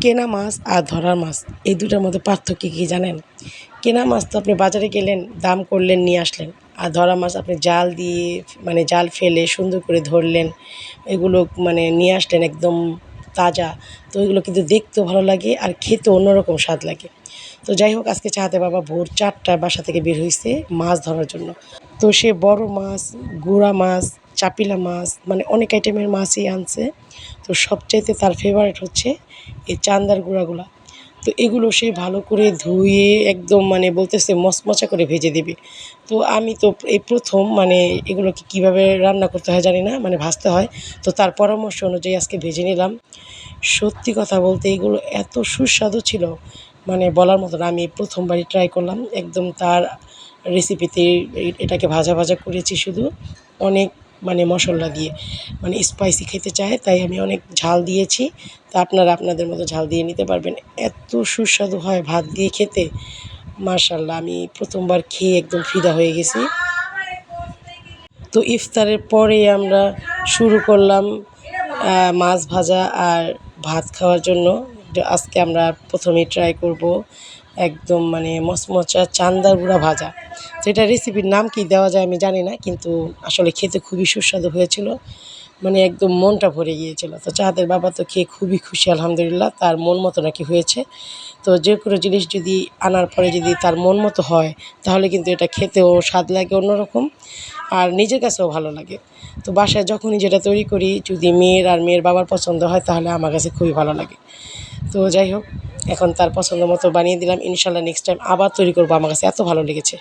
কেনা মাছ আর ধরার মাছ এই দুটার মধ্যে পার্থক্য কী জানেন? কেনা মাছ তো আপনি বাজারে গেলেন, দাম করলেন, নিয়ে আসলেন। আর ধরা মাছ আপনি জাল দিয়ে জাল ফেলে সুন্দর করে ধরলেন, এগুলো নিয়ে আসলেন একদম তাজা। তো এগুলো কিন্তু দেখতেও ভালো লাগে আর খেতেও অন্যরকম স্বাদ লাগে। তো যাই হোক, আজকে চাহাতে বাবা ভোর ৪টায় বাসা থেকে বের হইছে মাছ ধরার জন্য। তো সে বড় মাছ, গুড়া মাছ, চাপিলা মাছ অনেক আইটেমের মাছই আনছে। তো সবচাইতে তার ফেভারিট হচ্ছে এই চান্দার গুঁড়াগুলা। তো এগুলো সে ভালো করে ধুয়ে একদম বলতেছে মচমচা করে ভেজে দিবে। তো আমি তো এই প্রথম এগুলোকে কীভাবে রান্না করতে হয় জানি না, ভাজতে হয়। তো তার পরামর্শ অনুযায়ী আজকে ভেজে নিলাম। সত্যি কথা বলতে এগুলো এত সুস্বাদু ছিল, বলার মতো না। আমি প্রথমবারই ট্রাই করলাম একদম তার রেসিপিতে। এটাকে ভাজা ভাজা করেছি শুধু, অনেক মশলা দিয়ে, স্পাইসি খেতে চায় তাই আমি অনেক ঝাল দিয়েছি। তা আপনারা আপনাদের মতো ঝাল দিয়ে নিতে পারবেন। এত সুস্বাদু হয় ভাত দিয়ে খেতে, মাশাআল্লাহ। আমি প্রথমবার খেয়ে একদম ফিদা হয়ে গেছি। তো ইফতারের পরে আমরা শুরু করলাম মাছ ভাজা আর ভাত খাওয়ার জন্য। আজকে আমরা প্রথমেই ট্রাই করব একদম মচমচা চান্দার গুঁড়া ভাজা। তো এটার রেসিপির নাম কি দেওয়া যায় আমি জানি না, কিন্তু আসলে খেতে খুবই সুস্বাদু হয়েছিল। একদম মনটা ভরে গিয়েছিল। তো চাঁদের বাবা তো খেয়ে খুবই খুশি, আলহামদুলিল্লাহ। তার মন মতো নাকি হয়েছে। তো যে কোনো জিনিস যদি আনার পরে যদি তার মন মতো হয়, তাহলে কিন্তু এটা খেতেও স্বাদ লাগে অন্যরকম, আর নিজের কাছেও ভালো লাগে। তো বাসায় যখনই যেটা তৈরি করি, যদি মেয়ের আর মেয়ের বাবার পছন্দ হয়, তাহলে আমার কাছে খুবই ভালো লাগে। তো যাই হোক, এখন তার পছন্দ মতো বানিয়ে দিলাম। ইনশাআল্লাহ নেক্সট টাইম আবার তৈরি করব, আমার কাছে এত ভালো লেগেছে।